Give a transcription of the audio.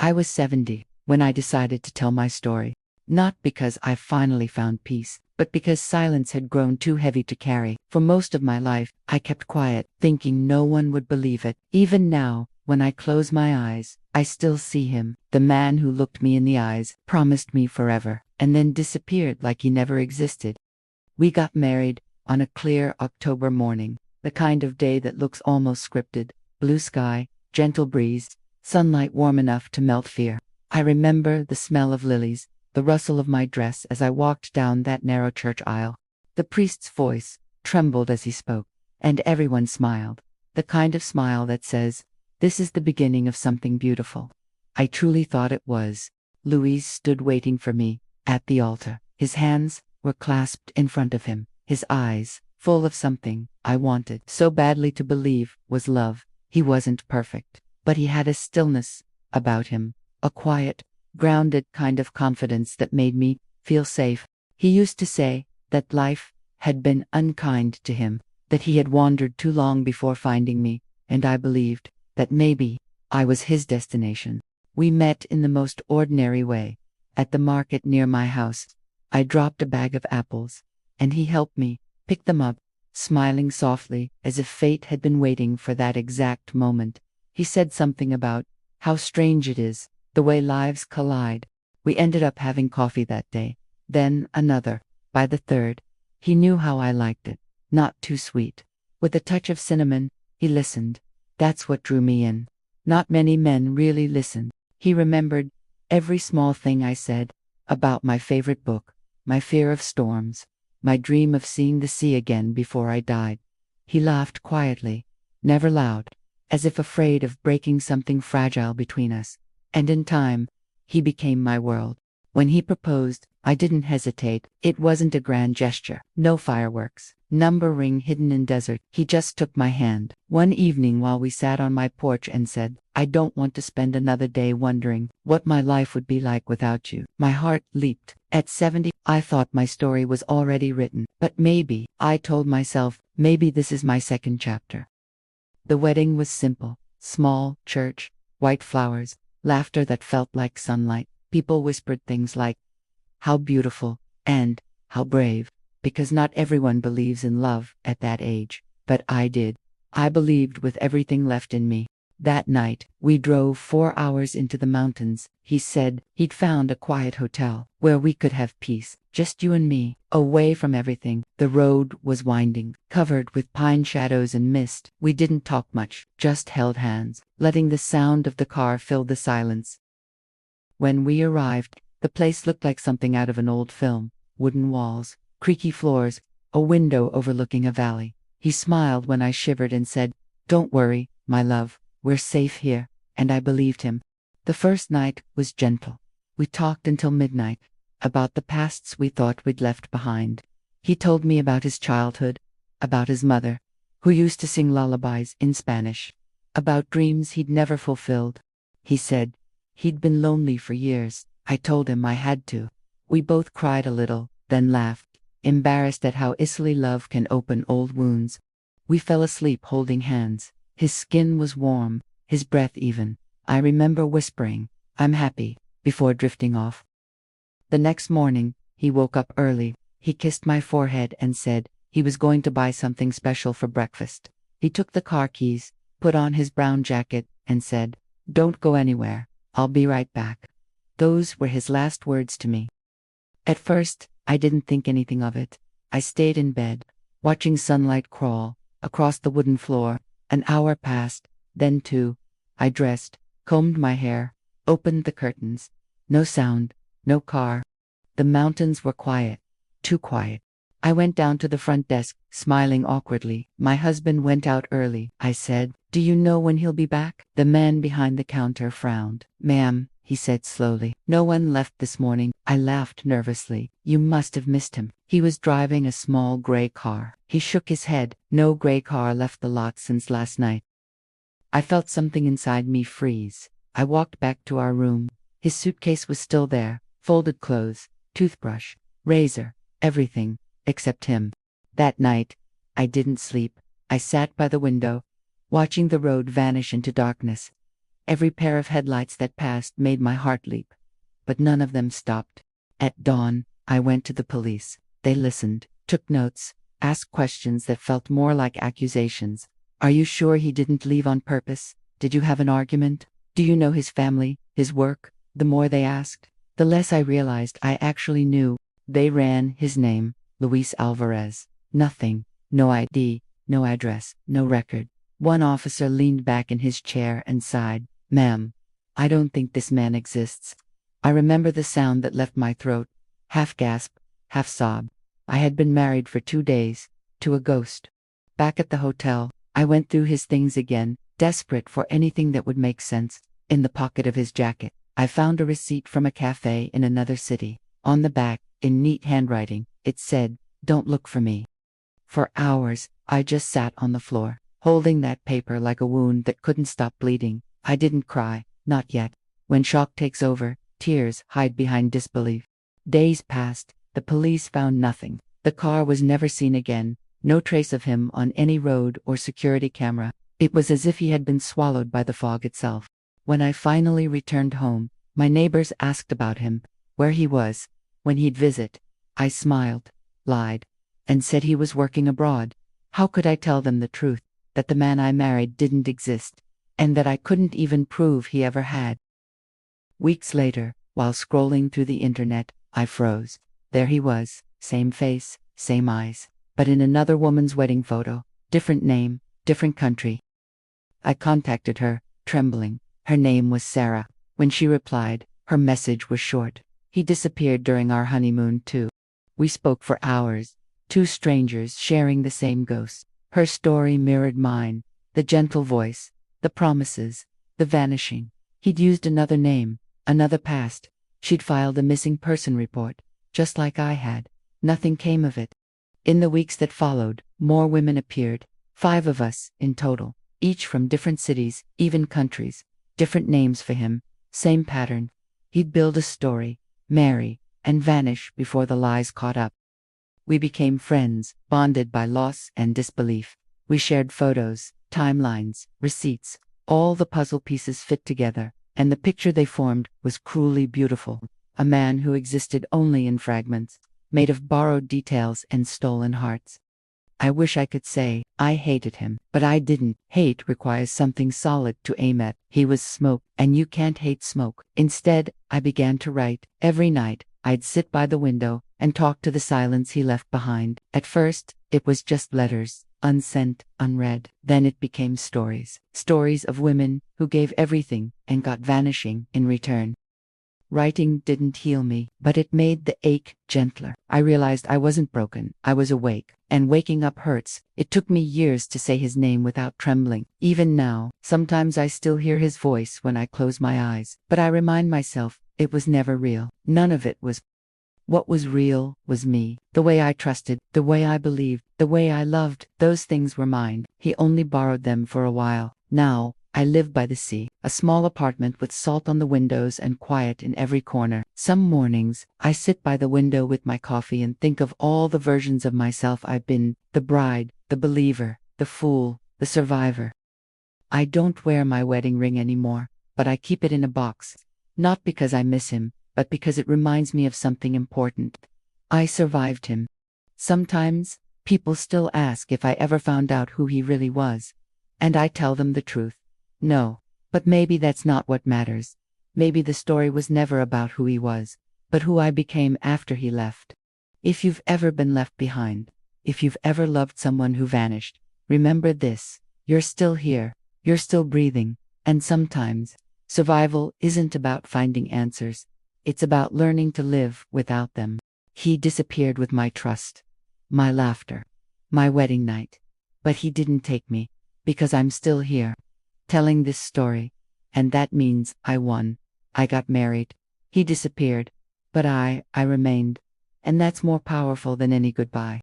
I was 70 when I decided to tell my story. Not because I finally found peace, but because silence had grown too heavy to carry. For most of my life, I kept quiet, thinking no one would believe it. Even now, when I close my eyes, I still see him, the man who looked me in the eyes, promised me forever, and then disappeared like he never existed. We got married on a clear October morning, the kind of day that looks almost scripted. Blue sky, gentle breeze, sunlight warm enough to melt fear. I remember the smell of lilies, the rustle of my dress as I walked down that narrow church aisle. The priest's voice trembled as he spoke, and everyone smiled, the kind of smile that says, "This is the beginning of something beautiful." I truly thought it was. Louis stood waiting for me at the altar. His hands were clasped in front of him, his eyes full of something I wanted so badly to believe was love. He wasn't perfect, but he had a stillness about him, a quiet, grounded kind of confidence that made me feel safe. He used to say that life had been unkind to him, that he had wandered too long before finding me, and I believed that maybe I was his destination. We met in the most ordinary way, at the market near my house. I dropped a bag of apples, and he helped me pick them up, smiling softly as if fate had been waiting for that exact moment. He said something about how strange it is, the way lives collide. We ended up having coffee that day, then another. By the third, he knew how I liked it, not too sweet. With a touch of cinnamon, he listened. That's what drew me in. Not many men really listened. He remembered every small thing I said about my favorite book, my fear of storms, my dream of seeing the sea again before I died. He laughed quietly, never loud, as if afraid of breaking something fragile between us. And in time, he became my world. When he proposed, I didn't hesitate. It wasn't a grand gesture, no fireworks, number ring hidden in desert. He just took my hand one evening while we sat on my porch and said, "I don't want to spend another day wondering what my life would be like without you." My heart leaped. At 70, I thought my story was already written, but maybe, I told myself, maybe this is my second chapter. The wedding was simple, small church, white flowers, laughter that felt like sunlight. People whispered things like, "How beautiful," and "How brave," because not everyone believes in love at that age, but I did. I believed with everything left in me. That night, we drove 4 hours into the mountains. He said he'd found a quiet hotel where we could have peace, just you and me, away from everything. The road was winding, covered with pine shadows and mist. We didn't talk much, just held hands, letting the sound of the car fill the silence. When we arrived, the place looked like something out of an old film. Wooden walls, creaky floors, a window overlooking a valley. He smiled when I shivered and said, "Don't worry, my love. We're safe here," and I believed him. The first night was gentle. We talked until midnight, about the pasts we thought we'd left behind. He told me about his childhood, about his mother, who used to sing lullabies in Spanish, about dreams he'd never fulfilled. He said he'd been lonely for years. I told him I had to. We both cried a little, then laughed, embarrassed at how easily love can open old wounds. We fell asleep holding hands. His skin was warm, his breath even. I remember whispering, "I'm happy," before drifting off. The next morning, he woke up early. He kissed my forehead and said he was going to buy something special for breakfast. He took the car keys, put on his brown jacket, and said, "Don't go anywhere. I'll be right back." Those were his last words to me. At first, I didn't think anything of it. I stayed in bed, watching sunlight crawl across the wooden floor. An hour passed, then 2. I dressed, combed my hair, opened the curtains. No sound, no car. The mountains were quiet, too quiet. I went down to the front desk, smiling awkwardly. "My husband went out early," I said. "Do you know when he'll be back?" The man behind the counter frowned. "Ma'am," he said slowly, "no one left this morning." I laughed nervously. "You must have missed him." He was driving a small gray car. He shook his head. "No gray car left the lot since last night." I felt something inside me freeze. I walked back to our room. His suitcase was still there, folded clothes, toothbrush, razor, everything, except him. That night, I didn't sleep. I sat by the window, watching the road vanish into darkness. Every pair of headlights that passed made my heart leap. But none of them stopped. At dawn, I went to the police. They listened, took notes, asked questions that felt more like accusations. Are you sure he didn't leave on purpose? Did you have an argument? Do you know his family, his work? The more they asked, the less I realized I actually knew. They ran his name, Luis Alvarez. Nothing. No ID, no address, no record. One officer leaned back in his chair and sighed. Ma'am, I don't think this man exists. I remember the sound that left my throat. Half gasp, half sob. I had been married for 2 days, to a ghost. Back at the hotel, I went through his things again, desperate for anything that would make sense. In the pocket of his jacket, I found a receipt from a cafe in another city. On the back, in neat handwriting, it said, "Don't look for me." For hours, I just sat on the floor, holding that paper like a wound that couldn't stop bleeding. I didn't cry, not yet. When shock takes over, tears hide behind disbelief. Days passed. The police found nothing. The car was never seen again. No trace of him on any road or security camera. It was as if he had been swallowed by the fog itself. When I finally returned home, my neighbors asked about him, where he was, when he'd visit. I smiled, lied, and said he was working abroad. How could I tell them the truth, that the man I married didn't exist, and that I couldn't even prove he ever had? Weeks later, while scrolling through the internet, I froze. There he was, same face, same eyes, but in another woman's wedding photo, different name, different country. I contacted her, trembling. Her name was Sarah. When she replied, her message was short. He disappeared during our honeymoon too. We spoke for hours, two strangers sharing the same ghost. Her story mirrored mine, the gentle voice, the promises, the vanishing. He'd used another name, another past. She'd filed a missing person report, just like I had. Nothing came of it. In the weeks that followed, more women appeared, 5 of us in total, each from different cities, even countries. Different names for him, same pattern. He'd build a story, marry, and vanish before the lies caught up. We became friends, bonded by loss and disbelief. We shared photos, timelines, receipts. All the puzzle pieces fit together, and the picture they formed was cruelly beautiful. A man who existed only in fragments, made of borrowed details and stolen hearts. I wish I could say I hated him, but I didn't. Hate requires something solid to aim at. He was smoke, and you can't hate smoke. Instead, I began to write. Every night, I'd sit by the window and talk to the silence he left behind. At first, it was just letters, unsent, unread. Then it became stories. Stories of women who gave everything and got vanishing in return. Writing didn't heal me, but it made the ache gentler. I realized I wasn't broken, I was awake, and waking up hurts. It took me years to say his name without trembling. Even now, sometimes I still hear his voice when I close my eyes, but I remind myself it was never real. None of it was. What was real was me, the way I trusted, the way I believed, the way I loved. Those things were mine. He only borrowed them for a while. Now, I live by the sea, a small apartment with salt on the windows and quiet in every corner. Some mornings, I sit by the window with my coffee and think of all the versions of myself I've been, the bride, the believer, the fool, the survivor. I don't wear my wedding ring anymore, but I keep it in a box, not because I miss him, but because it reminds me of something important. I survived him. Sometimes, people still ask if I ever found out who he really was, and I tell them the truth. No, but maybe that's not what matters. Maybe the story was never about who he was, but who I became after he left. If you've ever been left behind, if you've ever loved someone who vanished, remember this: you're still here, you're still breathing, and sometimes, survival isn't about finding answers, it's about learning to live without them. He disappeared with my trust, my laughter, my wedding night, but he didn't take me, because I'm still here, telling this story, and that means I won. I got married. He disappeared, but I remained, and that's more powerful than any goodbye.